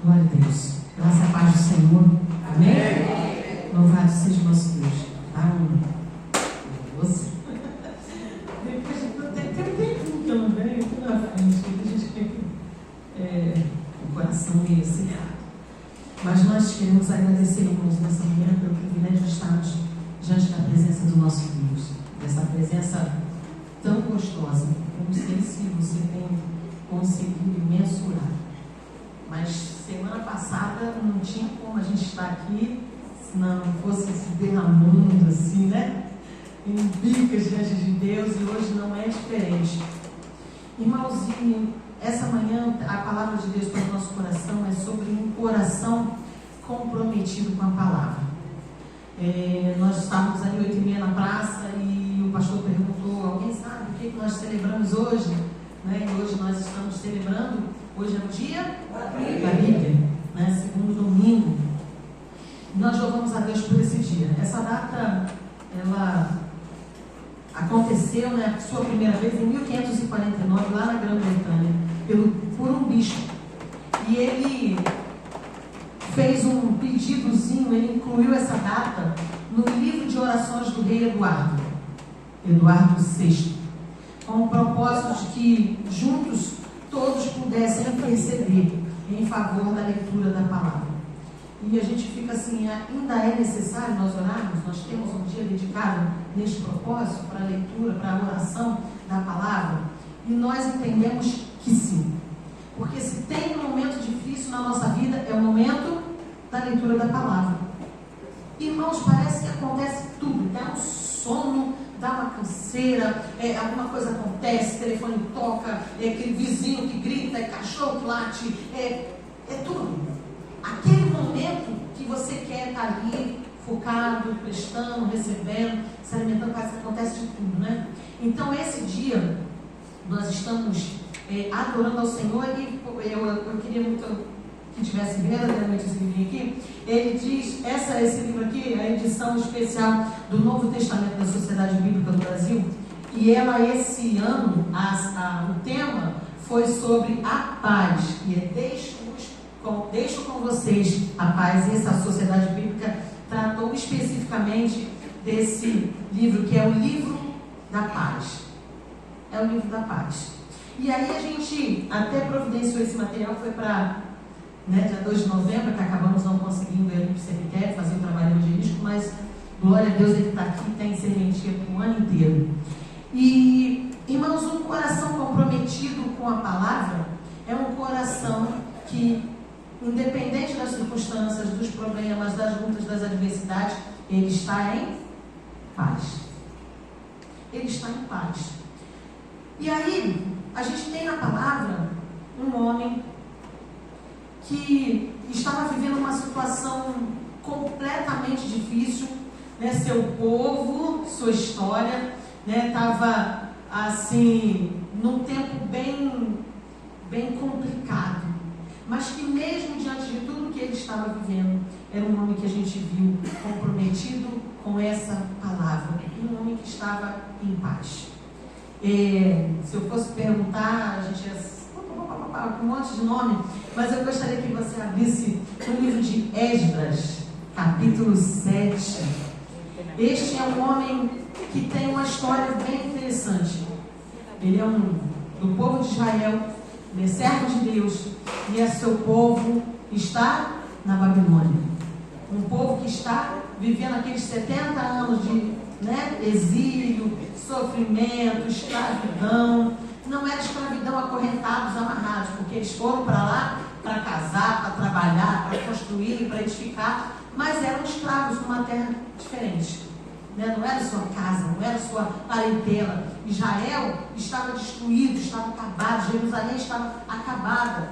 Glória a Deus. Graça e paz do Senhor. Amém? Louvado seja o nosso Deus. Dá você. Depois tem um tempo que eu não venho aqui na frente, que a gente fica o coração meio cerrado. Mas nós queremos agradecer, irmãos, nessa manhã pelo privilégio de estarmos diante da presença do nosso Deus. Dessa presença tão gostosa. Eu não sei se você tem conseguido mensurar. Mas semana passada não tinha como a gente estar aqui se não fosse se derramando assim, né? Em bicas diante de Deus, e hoje não é diferente. Irmãozinho, essa manhã a palavra de Deus para o nosso coração é sobre um coração comprometido com a palavra. Nós estávamos ali 8h30 na praça e o pastor perguntou: alguém sabe o que nós celebramos hoje? Né? E hoje nós estamos celebrando, hoje é o dia da Bíblia, né? Segundo domingo. Nós louvamos a Deus por esse dia. Essa data, ela aconteceu, né, sua primeira vez em 1549, lá na Grã-Bretanha, por um bispo. E ele fez um pedidozinho, ele incluiu essa data no livro de orações do rei Eduardo VI, com o propósito de que juntos todos pudessem interceder em favor da leitura da palavra. E a gente fica assim, ainda é necessário nós orarmos? Nós temos um dia dedicado neste propósito para a leitura, para a oração da palavra? E nós entendemos que sim. Porque se tem um momento difícil na nossa vida, é o momento da leitura da palavra. Irmãos, parece que acontece tudo, dá um sono, dá uma canseira, alguma coisa acontece, o telefone toca, aquele vizinho que grita, cachorro que late, tudo. Aquele momento que você quer estar ali, focado, prestando, recebendo, se alimentando, parece que acontece de tudo, né? Então esse dia, nós estamos adorando ao Senhor, e eu queria muito que tivesse verdadeiramente esse livro aqui. Ele diz, esse livro aqui é a edição especial do Novo Testamento da Sociedade Bíblica do Brasil, e ela, esse ano, o tema foi sobre a paz, e deixo com vocês a paz. E essa Sociedade Bíblica tratou especificamente desse livro, que é o livro da paz. É o livro da paz. E aí a gente até providenciou esse material, foi para dia 2 de novembro, que acabamos não conseguindo ir para o cemitério fazer o trabalho evangelístico, mas glória a Deus, ele está aqui, tem serventia para o ano inteiro. E, irmãos, um coração comprometido com a palavra é um coração que, independente das circunstâncias, dos problemas, das lutas, das adversidades, ele está em paz. Ele está em paz. E aí, a gente tem na palavra um homem que estava vivendo uma situação completamente difícil, né? Seu povo, sua história, né? Estava assim, num tempo bem complicado, mas que mesmo diante de tudo que ele estava vivendo, era um homem que a gente viu comprometido com essa palavra, um homem que estava em paz. Se eu fosse perguntar, a gente ia um monte de nome, mas eu gostaria que você abrisse o livro de Esdras, capítulo 7. Este é um homem que tem uma história bem interessante. Ele é do povo de Israel, ele é servo de Deus, e seu povo está na Babilônia. Um povo que está vivendo aqueles 70 anos de exílio, sofrimento, escravidão. Não era escravidão acorrentados, amarrados, porque eles foram para lá para casar, para trabalhar, para construir, para edificar, mas eram escravos numa terra diferente. Não era sua casa, não era sua parentela. Israel estava destruído, estava acabado, Jerusalém estava acabada,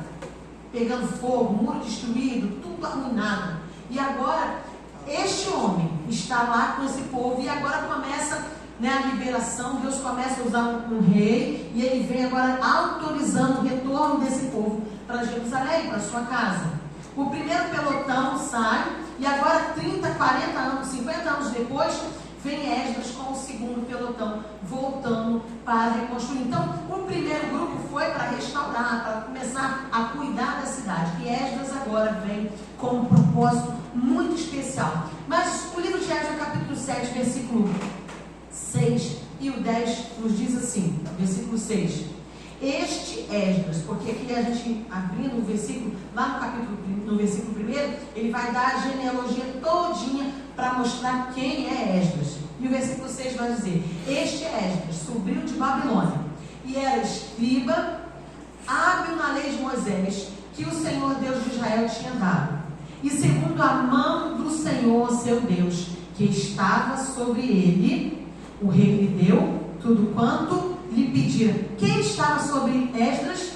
pegando fogo, muro destruído, tudo arruinado. E agora, este homem está lá com esse povo, e agora começa a liberação. Deus começa a usar um rei, e ele vem agora autorizando o retorno desse povo para Jerusalém, para sua casa. O primeiro pelotão sai, e agora 30, 40 anos, 50 anos depois, vem Esdras com o segundo pelotão, voltando para reconstruir. Então, o primeiro grupo foi para restaurar, para começar a cuidar da cidade, que Esdras agora vem com um propósito muito especial. Mas o livro de Esdras, capítulo 7, versículo 6 e o 10 nos diz assim, versículo 6: este Esdras, porque aqui a gente abrindo o versículo, lá no capítulo, no versículo 1, ele vai dar a genealogia todinha para mostrar quem é Esdras. E o versículo 6 vai dizer: este Esdras subiu de Babilônia e era escriba, hábil na lei de Moisés, que o Senhor Deus de Israel tinha dado, e segundo a mão do Senhor seu Deus, que estava sobre ele, o rei lhe deu tudo quanto lhe pedira. Quem estava sobre Esdras?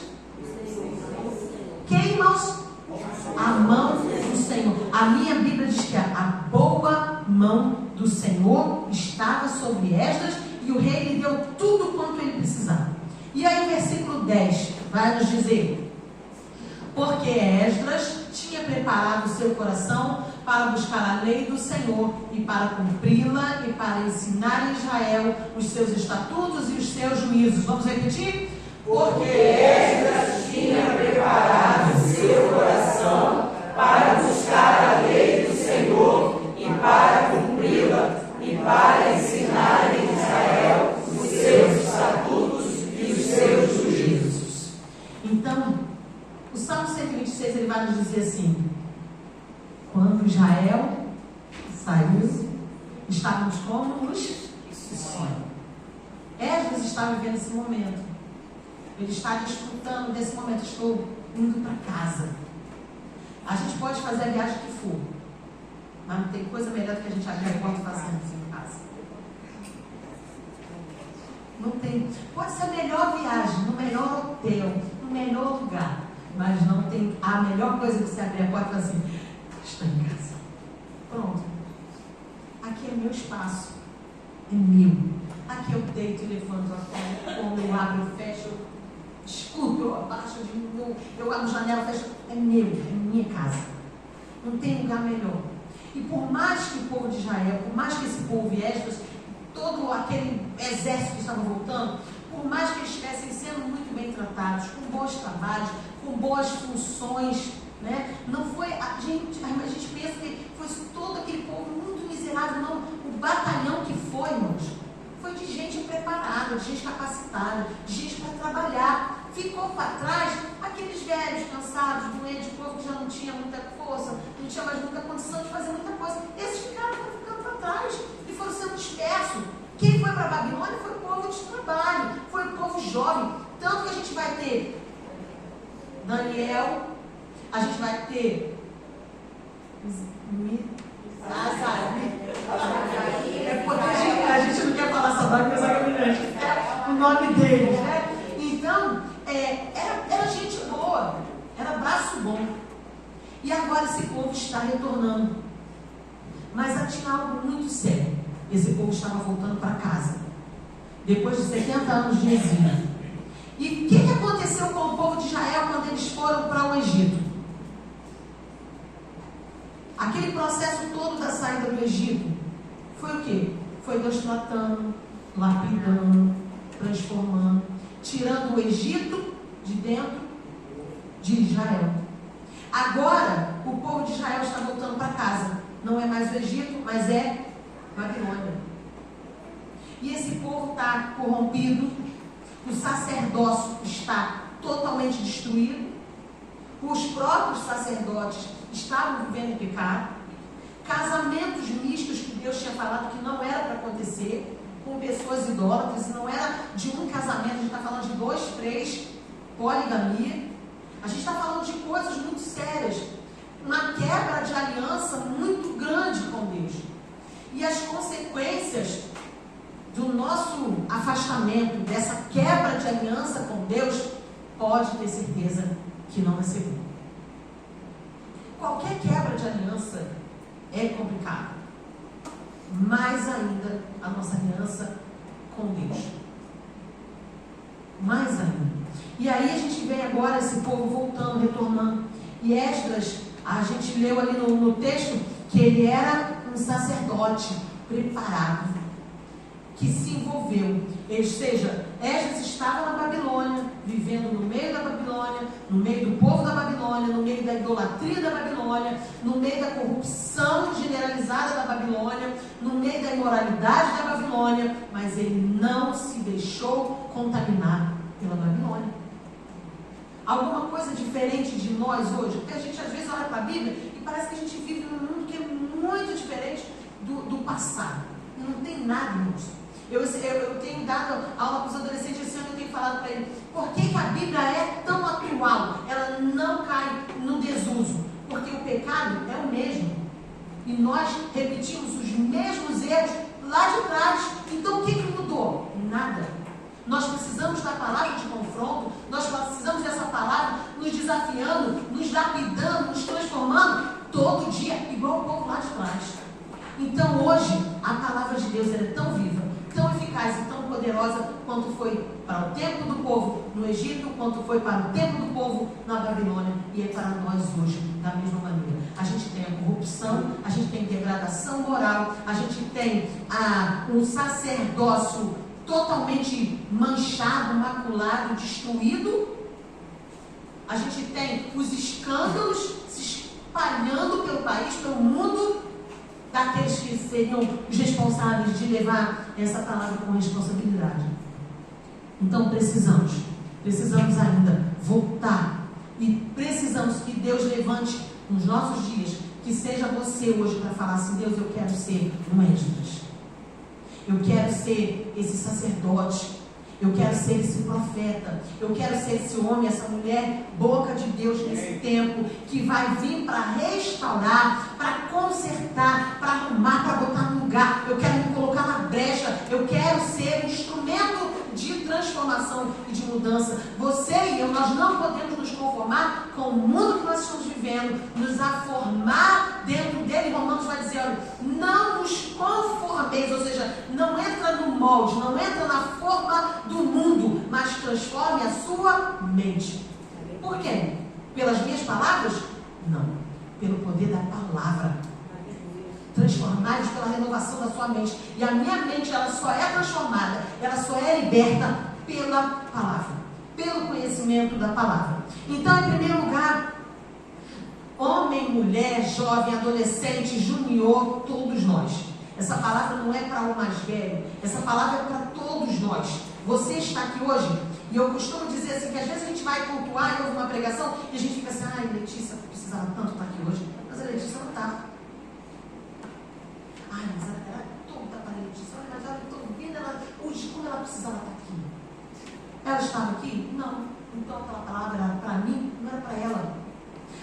Quem, irmãos? A mão do Senhor. A minha Bíblia diz que a boa mão do Senhor estava sobre Esdras e o rei lhe deu tudo quanto ele precisava. E aí o versículo 10 vai nos dizer: porque Esdras tinha preparado o seu coração para buscar a lei do Senhor e para cumpri-la e para ensinar a Israel os seus estatutos e os seus juízos. Vamos repetir? Porque Esdras tinha preparado o seu coração para buscar a lei do Senhor e para cumpri-la e para ensinar a Israel os seus estatutos e os seus juízos. Então, o Salmo 126 ele vai nos dizer assim: quando Israel saiu, estávamos como nos sonhos. Esdras está vivendo esse momento. Ele está desfrutando desse momento. Estou indo para casa. A gente pode fazer a viagem que for, mas não tem coisa melhor do que a gente abrir a porta e fazer assim em casa. Não tem. Pode ser a melhor viagem, no melhor hotel, no melhor lugar, mas não tem a melhor coisa que você abrir a porta e fazer assim: estou em casa. Pronto. Aqui é meu espaço. É meu. Aqui eu deito e levanto a porta. Quando eu abro, eu fecho, eu escuto, eu abaixo, eu abro a janela, fecho. É meu. É minha casa. Não tem lugar melhor. E por mais que o povo de Israel, por mais que esse povo Esdras, todo aquele exército que estava voltando, por mais que eles estivessem sendo muito bem tratados, com bons trabalhos, com boas funções, né? Não foi, a gente pensa que foi todo aquele povo muito miserável, não. O batalhão que foi, irmãos, foi de gente preparada, de gente capacitada, de gente para trabalhar. Ficou para trás aqueles velhos, cansados, doentes, de povo que já não tinha muita força, não tinha mais muita condição de fazer muita coisa. Esses foram ficando para trás e foram sendo dispersos. Quem foi para a Babilônia foi o povo de trabalho, foi o povo jovem. Tanto que a gente vai ter Daniel, a gente vai ter é porque a gente não quer falar saudade, porque é o nome deles, né? Então, era gente boa, era braço bom. E agora esse povo está retornando. Mas tinha algo muito sério. Esse povo estava voltando para casa, depois de 70 anos de exílio. E o que aconteceu com o povo de Israel quando eles foram para o Egito? Aquele processo todo da saída do Egito foi o quê? Foi Deus tratando, lapidando, transformando, tirando o Egito de dentro de Israel. Agora, o povo de Israel está voltando para casa. Não é mais o Egito, mas é Babilônia. E esse povo está corrompido, o sacerdócio está totalmente destruído, os próprios sacerdotes estavam vivendo em pecado, casamentos mistos que Deus tinha falado que não era para acontecer, com pessoas idólatras, e não era de um casamento, a gente está falando de 2, 3, poligamia. A gente está falando de coisas muito sérias, uma quebra de aliança muito grande com Deus. E as consequências do nosso afastamento, dessa quebra de aliança com Deus, pode ter certeza que não vai ser bom. Qualquer quebra de aliança é complicado. Mais ainda a nossa aliança com Deus. Mais ainda. E aí a gente vê agora esse povo voltando, retornando. E Esdras, a gente leu ali no texto que ele era um sacerdote preparado, que se envolveu. Ou seja, Esdras estava na Babilônia, vivendo no meio da Babilônia, no meio do povo da Babilônia, no meio da idolatria da Babilônia, no meio da corrupção generalizada da Babilônia, no meio da imoralidade da Babilônia, mas ele não se deixou contaminar pela Babilônia. Alguma coisa diferente de nós hoje? Porque a gente às vezes olha para a Bíblia e parece que a gente vive num mundo que é muito diferente do passado. E não tem nada, irmãos. Eu tenho dado aula para os adolescentes esse ano, eu tenho falado para eles, por que a Bíblia é tão atual? Ela não cai no desuso. Porque o pecado é o mesmo. E nós repetimos os mesmos erros lá de trás. Então o que mudou? Nada. Nós precisamos da palavra de confronto, nós precisamos dessa palavra nos desafiando, nos lapidando, nos transformando todo dia, igual o povo lá de trás. Então hoje, a palavra de Deus é tão viva, tão eficaz e tão poderosa quanto foi para o tempo do povo no Egito, quanto foi para o tempo do povo na Babilônia, e é para nós hoje, da mesma maneira. A gente tem a corrupção, a gente tem degradação moral, a gente tem um sacerdócio totalmente manchado, maculado, destruído. A gente tem os escândalos se espalhando pelo país, pelo mundo, daqueles que seriam os responsáveis de levar essa palavra com responsabilidade. Então precisamos ainda voltar, e precisamos que Deus levante nos nossos dias, que seja você hoje para falar assim: Deus, eu quero ser um Esdras. Eu quero ser esse sacerdote, eu quero ser esse profeta, eu quero ser esse homem, essa mulher, boca de Deus nesse tempo, que vai vir para restaurar, para consertar, para arrumar, para botar no lugar. Eu quero me colocar na brecha, eu quero ser um instrumento de transformação e de mudança. Você e eu, nós não podemos nos conformar com o mundo que nós estamos vivendo, nos aformar dentro dele. Romanos vai dizer, olha, não nos conformeis, ou seja, não entra no molde, não entra na forma do mundo, mas transforme a sua mente. Por quê? Pelas minhas palavras? Não, pelo poder da palavra. Transformados pela renovação da sua mente. E a minha mente, ela só é transformada, ela só é liberta pela palavra, pelo conhecimento da palavra. Então, em primeiro lugar, homem, mulher, jovem, adolescente, junior, todos nós. Essa palavra não é para o mais velho, essa palavra é para todos nós. Você está aqui hoje, e eu costumo dizer assim, que às vezes a gente vai cultuar e ouve uma pregação, e a gente fica assim, ai, Letícia precisava tanto estar aqui hoje, mas a Letícia não está. Ai, mas ela era toda para a Letícia, mas eu estou vendo ela, hoje, como ela precisava estar aqui. Ela estava aqui? Não. Então aquela palavra era para mim, não era para ela.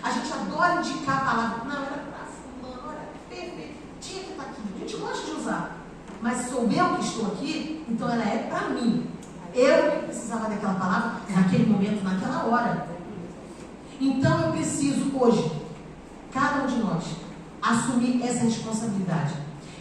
A gente adora indicar a palavra, não, era para fulano, olha, perfeito, tinha que estar aqui. A gente gosta de usar, mas sou eu que estou aqui, então ela é para mim. Eu precisava daquela palavra naquele momento, naquela hora. Então eu preciso hoje, cada um de nós, assumir essa responsabilidade.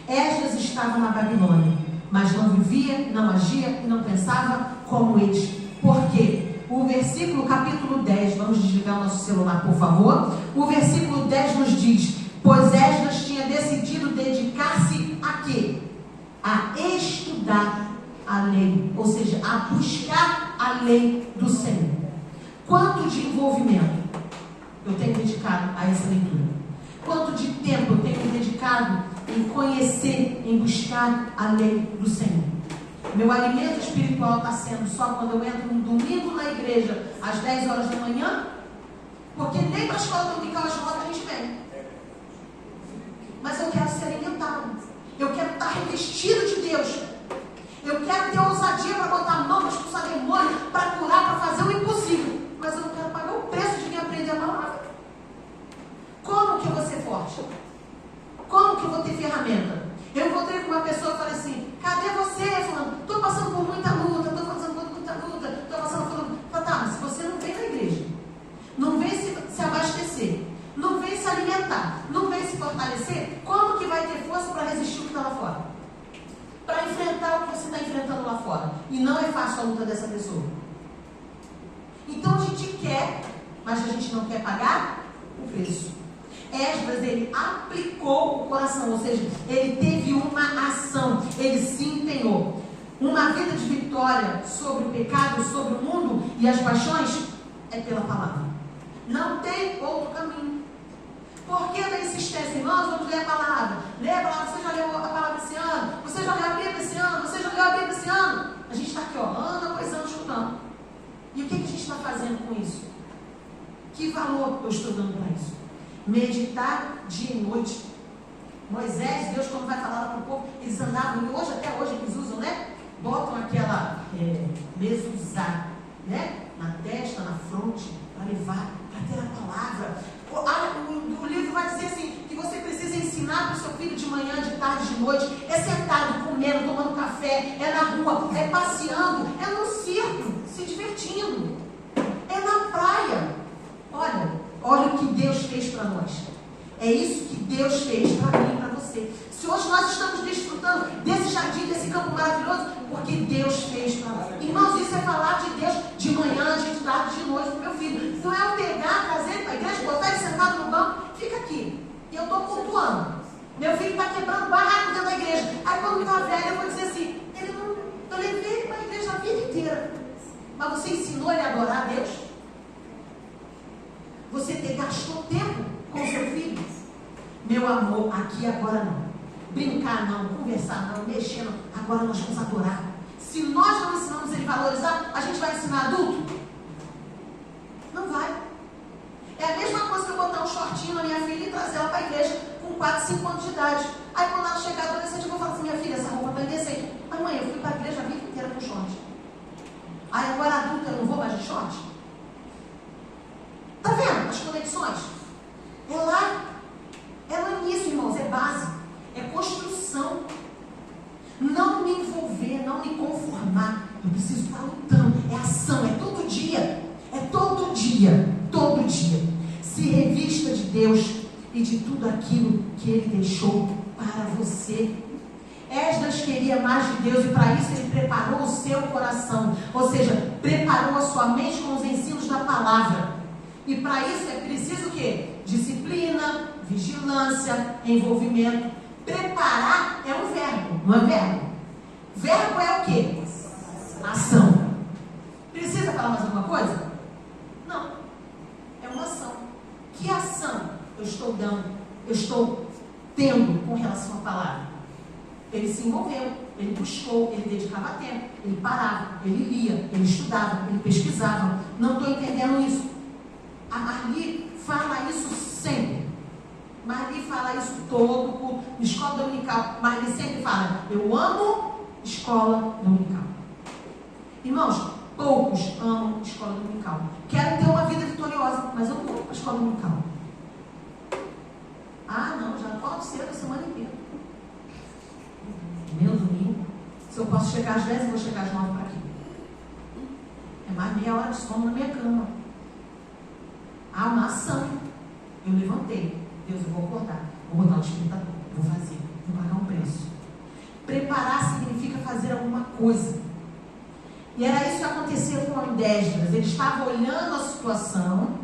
Esdras estava na Babilônia, mas não vivia, não agia e não pensava como eles. Por quê? O versículo, capítulo 10, vamos desligar o nosso celular, por favor. O versículo 10 nos diz, pois Esdras tinha decidido dedicar-se a quê? A estudar a lei, ou seja, a buscar a lei do Senhor. Quanto de envolvimento eu tenho dedicado a essa leitura? Quanto de tempo eu tenho me dedicado em conhecer, em buscar a lei do Senhor? Meu alimento espiritual está sendo só quando eu entro no domingo na igreja, às 10 horas da manhã? Porque nem para a escola dominical às 9 a gente vem. Mas eu quero ser alimentado. Eu quero estar revestido de Deus. Eu quero ter ousadia para botar a mão, para expulsar demônio, para curar, para fazer o impossível. Mas eu não quero pagar o preço de vir aprender a palavra. Como que eu vou ser forte? Como que eu vou ter ferramenta? Eu encontrei com uma pessoa e falei assim, cadê você? Falando, estou passando por muita luta, estou passando por muita luta, estou passando por luta. Tá, mas se você não vem na igreja, não vem se abastecer, não vem se alimentar, não vem se fortalecer, como que vai ter força para resistir o que está lá fora? Para enfrentar o que você está enfrentando lá fora. E não é fácil a luta dessa pessoa. Então a gente quer, mas a gente não quer pagar o preço. Esdras, ele aplicou o coração, ou seja, ele teve uma ação, ele se empenhou. uma vida de vitória sobre o pecado, sobre o mundo e as paixões, é pela palavra. Não tem outro caminho. Por que da insistência? Irmãos, vamos ler a palavra. Lê a palavra. Você já leu a palavra esse ano? Você já leu a Bíblia esse ano? Você já leu a Bíblia esse ano? A gente está aqui, ó, ano após ano estudando. E o que a gente está fazendo com isso? Que valor eu estou dando para isso? Meditar dia e noite. Moisés, Deus, quando vai falar para o povo, eles andavam, e hoje, até hoje, eles usam, né? Botam aquela mezuzá, né? Na testa, na fronte, para levar, para ter a palavra. O livro vai dizer assim, que você precisa ensinar para o seu filho de manhã, de tarde, de noite. É sentado, comendo, tomando café, é na rua, é passeando, é no circo, se divertindo, é na praia. Olha o que Deus fez para nós. É isso que Deus fez para mim e para você. Se hoje nós estamos desfrutando desse jardim, desse campo maravilhoso, porque Deus fez para nós. Irmãos, isso é falar de Deus de manhã, de tarde, de noite para o meu filho. Não é eu pegar, trazer ele para a igreja, botar ele sentado no banco, fica aqui. E eu estou cultuando. Meu filho está quebrando barraco dentro da igreja. Aí quando está velho, eu vou dizer assim, eu levei ele para a igreja a vida inteira. Mas você ensinou ele a adorar a Deus? Você gastou tempo com seu filho? Meu amor, aqui agora não. Brincar não, conversar não, mexer não. Agora nós vamos adorar. Se nós não ensinamos ele a valorizar, a gente vai ensinar adulto? Não vai. É a mesma coisa que eu botar um shortinho na minha filha e trazer ela para a igreja com 4, 5 anos de idade. Aí quando ela chegar adolescente, eu vou falar assim, minha filha, essa roupa está indecente. Mas mãe, eu fui para a igreja a vida inteira com short. Aí agora adulta eu não vou mais de short? Está vendo as conexões? É lá. É lá nisso, irmãos, é base. É construção. Não me envolver, não me conformar. Eu preciso estar lutando. É ação, é todo dia. É todo dia. Todo dia. Se revista de Deus e de tudo aquilo que Ele deixou para você. Esdras queria mais de Deus e para isso ele preparou o seu coração. Ou seja, preparou a sua mente com os ensinos da palavra. E para isso é preciso o quê? Disciplina, vigilância, envolvimento. Preparar é um verbo, não é verbo? Verbo é o quê? Ação. Precisa falar mais alguma coisa? Não. É uma ação. Que ação eu estou dando? Eu estou tendo com relação à palavra? Ele se envolveu, ele buscou, ele dedicava tempo, ele parava, ele lia, ele estudava, ele pesquisava. Não estou entendendo isso. A Marli fala isso sempre. Marli fala isso todo, escola dominical. Marli sempre fala, eu amo escola dominical. Irmãos, poucos amam escola dominical. Quero ter uma vida vitoriosa, mas eu não vou para a escola dominical. Ah, não, já acordo cedo a semana inteira. Meu domingo, se eu posso chegar às 10, eu vou chegar às 9 para aqui. É mais meia hora de sono na minha cama. Há uma ação. Eu levantei. Deus, eu vou acordar. Vou botar o despertador. Vou fazer. Vou pagar um preço. Preparar significa fazer alguma coisa. E era isso que acontecia com Esdras. Ele estava olhando a situação,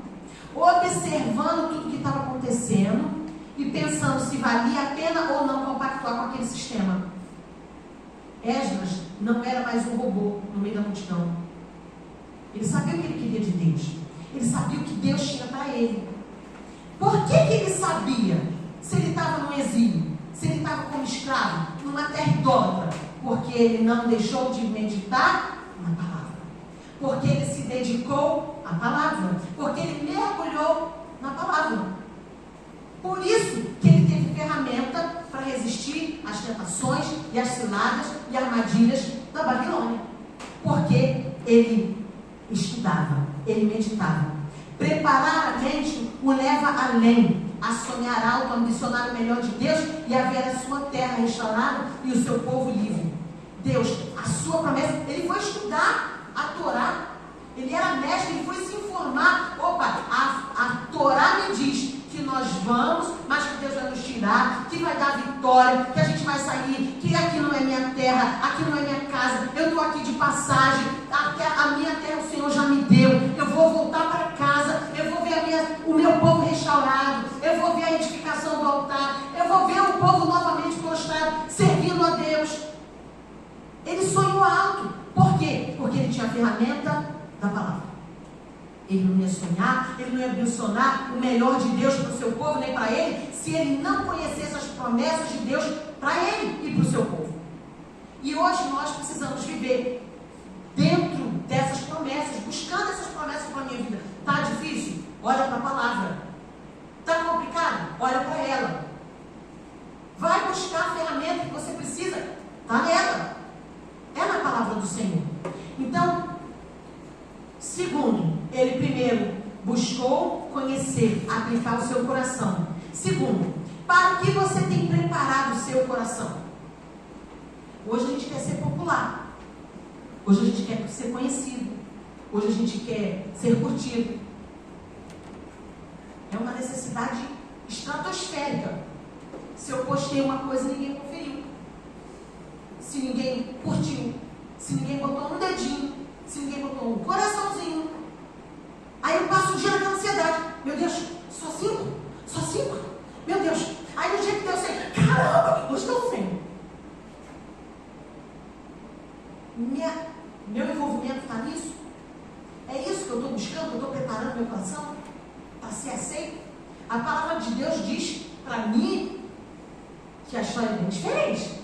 observando tudo que estava acontecendo e pensando se valia a pena ou não compactuar com aquele sistema. Esdras não era mais um robô no meio da multidão. Ele sabia o que ele queria de Deus. Ele sabia o que Deus tinha para ele. Por que ele sabia? Se ele estava no exílio, se ele estava como escravo, numa terra idólatra, porque ele não deixou de meditar na palavra. Porque ele se dedicou à palavra. Porque ele mergulhou na palavra. Por isso que ele teve ferramenta para resistir às tentações e às ciladas e armadilhas da Babilônia. Porque ele estudava, ele meditava. Preparar a mente o leva além, a sonhar alto, a ambicionar o melhor de Deus e a ver a sua terra restaurada e o seu povo livre. Deus, a sua promessa, ele foi estudar a Torá, ele era mestre, ele foi se informar. Opa, a Torá me diz que nós vamos, mas que Deus vai nos tirar, que vai dar vitória, que a gente vai sair, que aqui não é minha terra, aqui não é minha casa, eu estou aqui de passagem, a minha terra o Senhor já me deu, eu vou voltar para casa, eu vou ver o meu povo restaurado, eu vou ver a edificação do altar, eu vou ver o povo novamente prostrado, servindo a Deus. Ele sonhou alto. Por quê? Porque ele tinha a ferramenta da palavra. Ele não ia sonhar, ele não ia ambicionar o melhor de Deus para o seu povo, nem para ele, se ele não conhecesse as promessas de Deus para ele e para o seu povo. E hoje nós precisamos viver dentro dessas promessas, buscando essas promessas para a minha vida. Está difícil? Olha para a palavra. Está complicado? Olha para ela. Vai buscar a ferramenta que você precisa. Está nela. É na palavra do Senhor. Então, segundo, ele primeiro buscou conhecer, aplicar o seu coração. Segundo, para que você tem preparado o seu coração? Hoje a gente quer ser popular. Hoje a gente quer ser conhecido. Hoje a gente quer ser curtido. É uma necessidade estratosférica. Se eu postei uma coisa, ninguém conferiu. Se ninguém curtiu. Se ninguém botou um dedinho. Se ninguém botou um coraçãozinho. Aí eu passo o dia naquela ansiedade. Meu Deus, só 5? Só 5? Meu Deus. Aí no dia que deu 100, caramba, hoje deu 100. Meu envolvimento está nisso? É isso que eu estou buscando? Eu estou preparando meu coração para ser aceito? A palavra de Deus diz para mim que a história é bem diferente.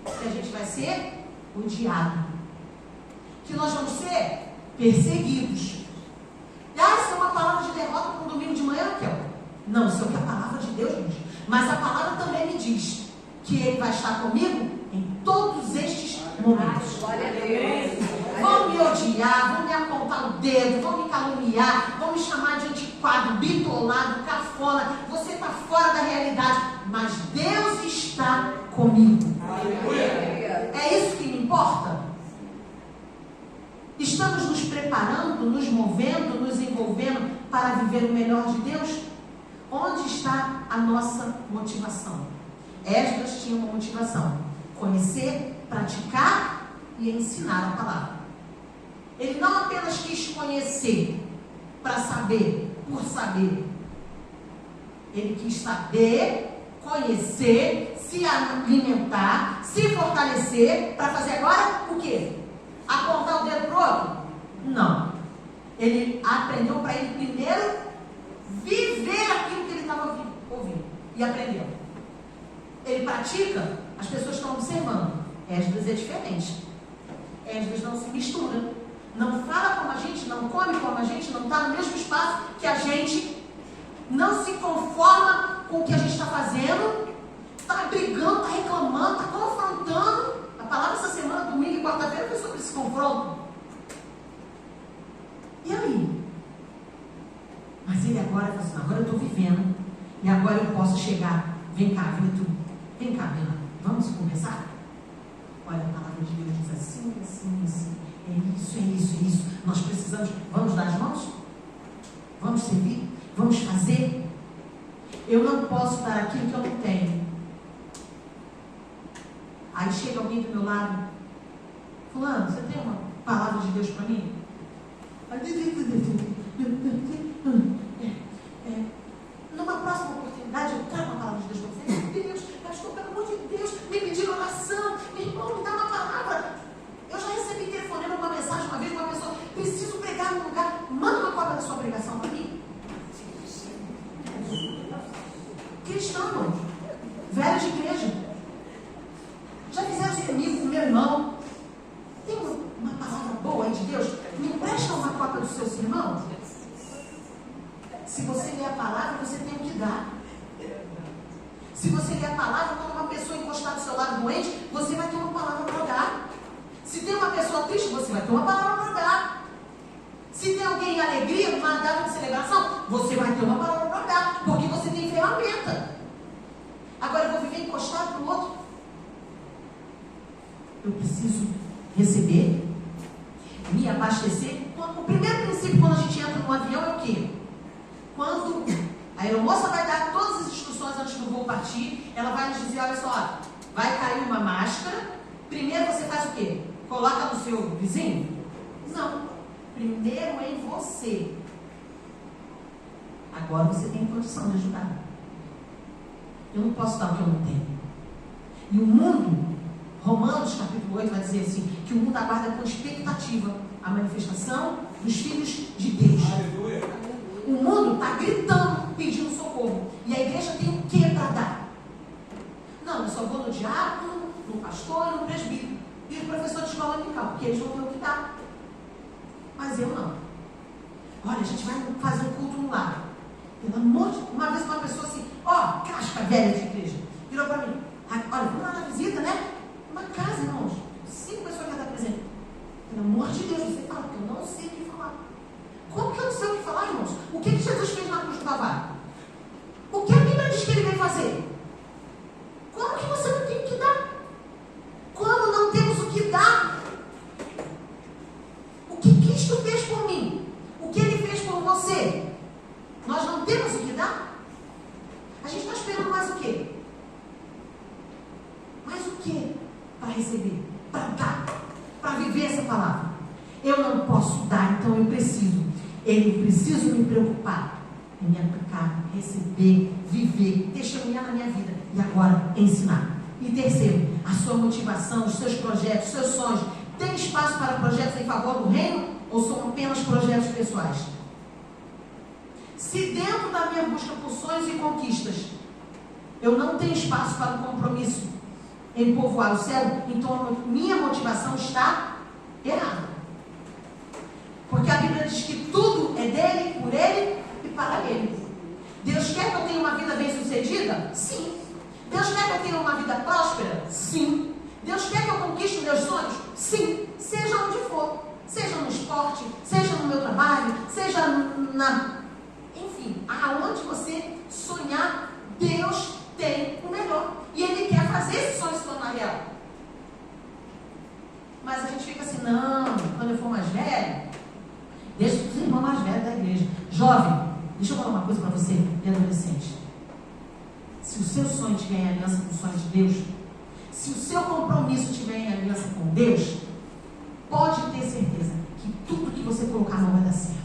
Que a gente vai ser odiado. Que nós vamos ser perseguidos. Isso é uma palavra de derrota para um domingo de manhã, Raquel? Não, isso é o que a palavra de Deus diz. Mas a palavra também me diz que Ele vai estar comigo em todos estes momentos. Glória a Deus. Vão me odiar, vão me apontar o dedo, vão me caluniar, vão me chamar de antiquado, bitolado, cafona. Você está fora da realidade, mas Deus está comigo. Aleluia. É isso que me importa? Estamos nos preparando, nos movendo, nos envolvendo para viver o melhor de Deus? Onde está a nossa motivação? Esdras tinha uma motivação: conhecer, praticar e ensinar a palavra. Ele não apenas quis conhecer para saber, por saber. Ele quis saber, conhecer, se alimentar, se fortalecer, para fazer agora o quê? Apontar o dedo para o outro? Não. Ele aprendeu para ele primeiro viver aquilo que ele estava ouvindo. E aprendeu. Ele pratica, as pessoas estão observando. Esdras é diferente. Esdras não se mistura. Não fala como a gente, não come como a gente, não está no mesmo espaço que a gente. Não se conforma com o que a gente está fazendo. Está brigando, está reclamando, está confrontando. A palavra essa semana, domingo e quarta-feira, foi sobre esse confronto. E aí? Mas ele agora fala assim: agora eu estou vivendo. E agora eu posso chegar. Vem cá, Vitor. Vem cá, Bela. Vamos conversar? Olha, a palavra de Deus diz assim, assim, assim. É isso, é isso, é isso. Nós precisamos. Vamos dar as mãos? Vamos servir? Vamos fazer? Eu não posso dar aquilo que eu não tenho. Aí chega alguém do meu lado: fulano, você tem uma palavra de Deus para mim? Numa próxima oportunidade eu trago uma palavra de Deus para você. Meu Deus, pastor, pelo amor de Deus, me pediram oração. Meu irmão, me dá uma palavra. Eu já recebi telefonema, uma mensagem uma vez, uma pessoa: preciso pregar num lugar, manda uma cópia da sua pregação para mim. Cristão, velho de igreja, já fizeram isso comigo, com meu irmão. Tem uma palavra boa aí de Deus? Me empresta uma cópia do seu sermão? Se você ler a palavra, você tem o que dar. Se você ler a palavra, quando uma pessoa encostar do seu lado doente, você vai ter uma palavra para dar. Se tem uma pessoa triste, você vai ter uma palavra para dar. Se tem alguém em alegria, numa data de celebração, você vai ter uma palavra para dar, porque você tem ferramenta. Agora eu vou viver encostado no outro. Eu preciso receber, me abastecer. O primeiro princípio quando a gente entra no avião é o quê? Quando a aeromoça vai dar todas as instruções antes do voo partir, ela vai nos dizer: olha só, vai cair uma máscara. Primeiro você faz o quê? Coloca no seu vizinho? Não. Primeiro em você. Agora você tem condição de ajudar. Eu não posso dar o que eu não tenho. E o mundo Romanos capítulo 8 vai dizer assim, que o mundo aguarda com expectativa a manifestação dos filhos de Deus. Aleluia. O mundo está gritando, pedindo socorro. E a igreja tem o que para dar? Não, eu só vou no diácono, no pastor e no presbítero. E o professor de escola dominical, porque eles vão ter o que dar. Mas eu não. Olha, a gente vai fazer um culto no lar. Pelo amor de Deus, uma vez uma pessoa assim, casca velha de igreja, virou para mim, olha, vamos lá na visita, né? Uma casa, irmãos, 5 pessoas que estar presente. Pelo amor de Deus, você fala, porque eu não sei o que falar. Como que eu não sei o que falar, irmãos? O que Jesus fez na cruz do Calvário? O que a Bíblia diz que ele veio fazer? Como que você não tem o que dar? Como não temos o que dar? O que Cristo fez por mim? O que ele fez por você? Nós não temos o que dar? A gente está esperando mais o quê? Mais o quê? Para receber, para dar, para viver essa palavra. Eu não posso dar, então eu preciso me preocupar em me aplicar, receber, viver, testemunhar na minha vida e agora ensinar. E terceiro, a sua motivação, os seus projetos, os seus sonhos, tem espaço para projetos em favor do reino ou são apenas projetos pessoais? Se dentro da minha busca por sonhos e conquistas eu não tenho espaço para um compromisso em povoar o céu, então minha motivação está errada. Porque a Bíblia diz que tudo é dele, por ele e para ele. Deus quer que eu tenha uma vida bem-sucedida? Sim. Deus quer que eu tenha uma vida próspera? Sim. Deus quer que eu conquiste meus sonhos? Sim. Seja onde for. Seja no esporte, seja no meu trabalho, seja enfim, aonde você sonhar, Deus tem o melhor. E Ele quer fazer esse sonho se tornar real. Mas a gente fica assim, não, quando eu for mais velho, deixa os irmãos mais velhos da igreja. Jovem, deixa eu falar uma coisa para você, e adolescente. Se o seu sonho estiver em aliança com o sonho de Deus, se o seu compromisso estiver em aliança com Deus, pode ter certeza que tudo que você colocar não vai dar certo.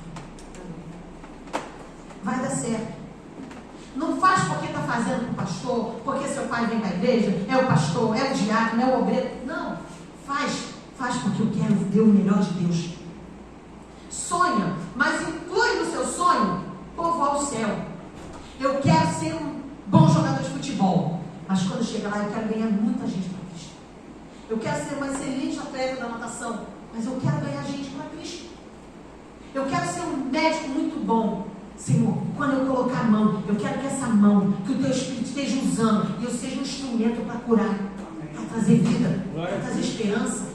Vai dar certo. Não faz porque está fazendo com o pastor, porque seu pai vem para a igreja, é o pastor, é o diácono, é o obreiro. Não. Faz porque eu quero ver o melhor de Deus. Sonha, mas inclui no seu sonho povoar o céu. Eu quero ser um bom jogador de futebol, mas quando chega lá eu quero ganhar muita gente para Cristo. Eu quero ser uma excelente atleta da natação, mas eu quero ganhar gente para Cristo. Eu quero ser um médico muito bom. Senhor, quando eu colocar a mão, eu quero que essa mão, que o teu Espírito esteja usando, e eu seja um instrumento para curar, para trazer vida, para trazer esperança.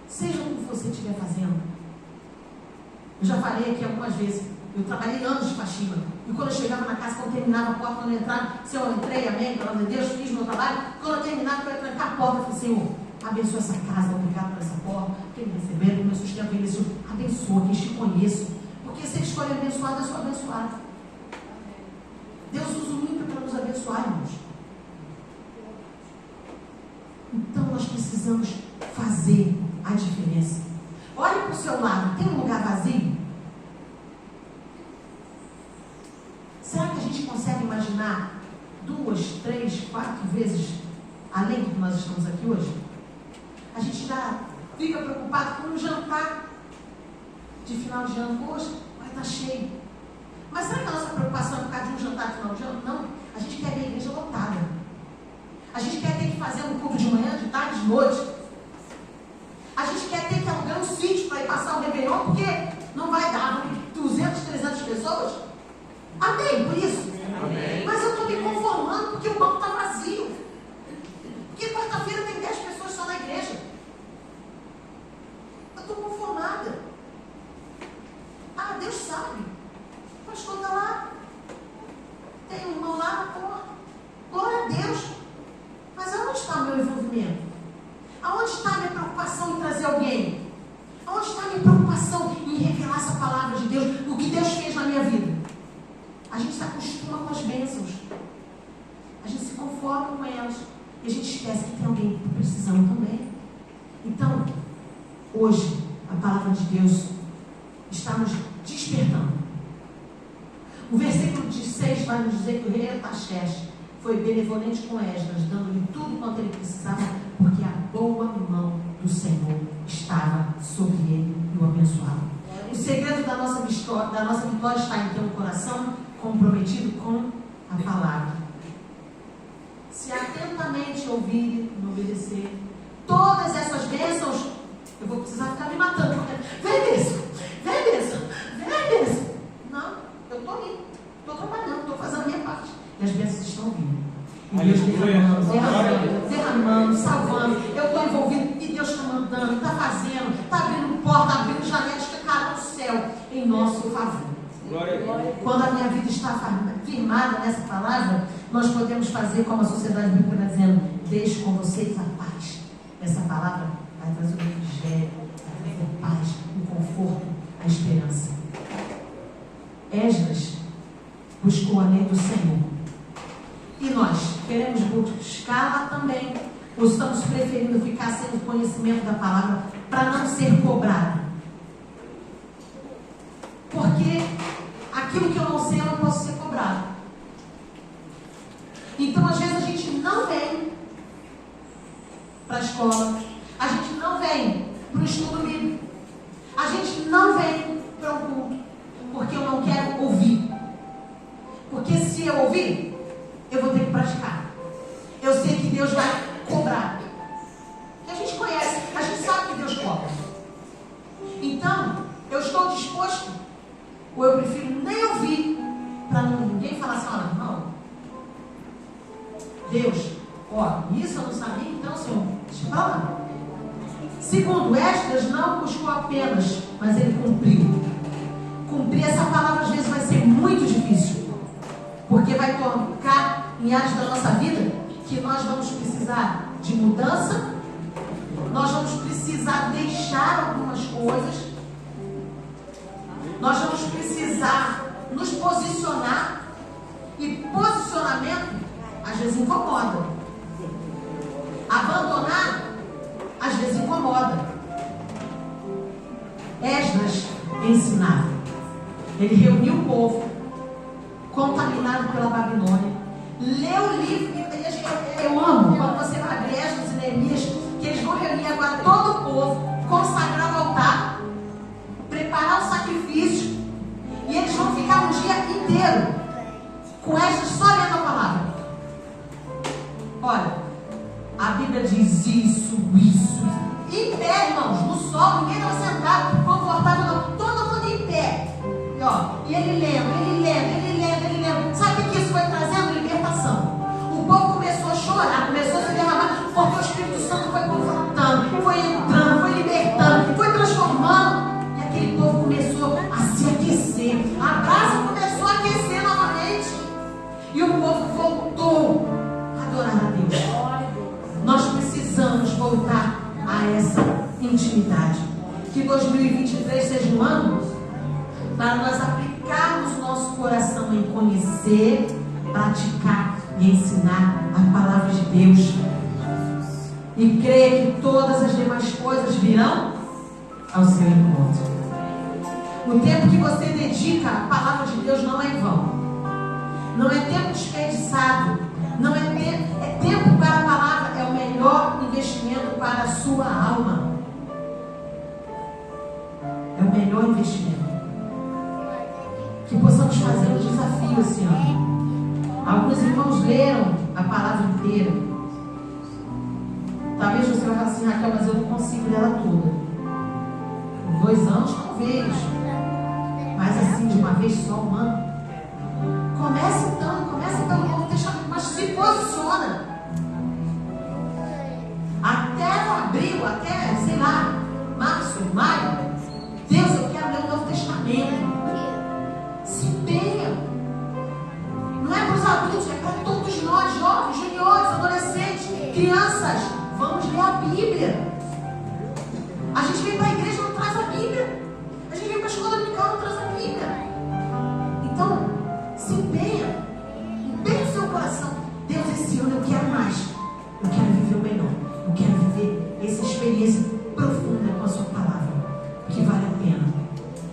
Seja o que você estiver fazendo. Eu já falei aqui algumas vezes, eu trabalhei anos de faxina, e quando eu chegava na casa, quando eu terminava a porta, quando eu entrava, se eu entrei, amém, pelo amor de Deus, fiz meu trabalho, quando eu terminava, eu ia trancar a porta, eu falei, Senhor, abençoa essa casa, obrigado por essa porta, porque me receberam, meu sustento, ele disse, abençoa, que te conheço, porque se ele escolhe abençoado, eu sou abençoado. Deus usa o ímpio para nos abençoar, irmãos. Então nós precisamos fazer a diferença. Olhe para o seu lado, tem um lugar vazio? Será que a gente consegue imaginar 2, 3, 4 vezes além do que nós estamos aqui hoje? A gente já fica preocupado com um jantar de final de ano. Poxa, vai estar cheio. Mas será que a nossa preocupação é por causa de um jantar de final de ano? Não. A gente quer ver a igreja lotada. A gente quer ter que fazer um culto de manhã, de tarde, de noite. A gente quer ter que alugar um sítio para ir passar o Réveillon, porque não vai dar 200, 300 pessoas. Amém por isso? Amém. Mas eu estou me conformando porque o banco está vazio. Porque quarta-feira tem 10 pessoas só na igreja. Eu estou conformada. Deus sabe. O pastor está lá. Tem um irmão lá na porta. Glória a Deus. Mas aonde está o meu envolvimento? Aonde está a minha preocupação em trazer alguém? Aonde está a minha preocupação em revelar essa palavra de Deus? O que Deus fez na minha vida? A gente se acostuma com as bênçãos. A gente se conforma com elas. E a gente esquece que tem alguém precisando também. Então, hoje, a palavra de Deus está nos despertando. O versículo 6 vai nos dizer que o rei Artaxerxes foi benevolente com Esdras, dando-lhe tudo quanto ele precisava, porque a boa mão do Senhor estava sobre ele e o abençoava. O segredo da nossa vitória está em ter um coração comprometido com a palavra. Se atentamente ouvir e obedecer todas essas bênçãos, eu vou precisar ficar me matando. Vem bênção, vem bênção, vem bênção. Não, eu estou indo, estou trabalhando, estou fazendo a minha parte. E as bênçãos estão vindo. E Deus derramando, salvando. Eu estou envolvido e Deus está mandando, está fazendo, está abrindo porta, abrindo janelas que caem no céu em nosso favor. Quando a minha vida está firmada nessa palavra, nós podemos fazer como a sociedade bíblica está dizendo: deixo com vocês a paz. Essa palavra vai trazer o refrigério, vai trazer paz, o conforto, a esperança. Esdras buscou a lei do Senhor. E nós queremos buscá-la também, ou estamos preferindo ficar sem o conhecimento da palavra para não ser cobrado? Porque aquilo que eu não sei, eu não posso ser cobrado. Então, às vezes, a gente não vem para a escola, a gente não vem para o estudo bíblico, a gente não vem para o culto, porque eu não quero ouvir. Porque se eu ouvir, eu vou ter que praticar. Eu sei que Deus vai cobrar. E a gente conhece, a gente sabe que Deus cobra. Então, eu estou disposto, ou eu prefiro nem ouvir, para ninguém falar assim: olha, irmão, Deus, ó, isso eu não sabia, então, Senhor, deixa pra lá. Segundo, Esdras não buscou apenas, mas ele cumpriu. Cumprir essa palavra às vezes vai ser muito difícil, porque vai tocar em áreas da nossa vida que nós vamos precisar de mudança, nós vamos precisar deixar algumas coisas, nós vamos precisar nos posicionar, e posicionamento às vezes incomoda. Abandonar às vezes incomoda. Esdras ensinava. Ele reuniu o povo contaminado pela Babilônia, leu o livro. Eu amo quando você vai abrir Esdras e Neemias, que eles vão reunir agora todo o povo, consagrar o altar, preparar o sacrifício, e eles vão ficar um dia inteiro com Esdras só lendo a palavra. Olha, a Bíblia diz isso. Em pé, irmãos, no sol, ninguém estava sentado, confortável, não. Todo mundo em pé. E ele lendo. Sabe o que isso foi trazendo? Libertação. O povo começou a chorar, começou a se derramar, porque o Espírito Santo foi confrontando, foi entrando, foi libertando, foi transformando. E aquele povo começou a se aquecer. A brasa começou a aquecer novamente. E o povo voltou a adorar a Deus. Nós precisamos voltar a essa intimidade. Que 2023 seja um ano para nós aplicarmos nosso coração em conhecer, praticar e ensinar a palavra de Deus. E crer que todas as demais coisas virão ao seu encontro. O tempo que você dedica à palavra de Deus não é em vão. Não é tempo desperdiçado. Não é tempo para a palavra, é o melhor investimento para a sua alma. É o melhor investimento. Que possamos fazer um desafio esse ano. Alguns irmãos leram a palavra inteira. Talvez você vai falar assim: Raquel, mas eu não consigo ler ela toda. Em 2 anos, talvez. Mas assim, de uma vez só, um ano. Começa pelo Novo Testamento, mas se posiciona. Até abril, até, sei lá, março, maio. Deus, eu quero ler o Novo Testamento. Se empenha. Não é para os adultos, é para todos nós, jovens, juniores, adolescentes, crianças. Vamos ler a Bíblia.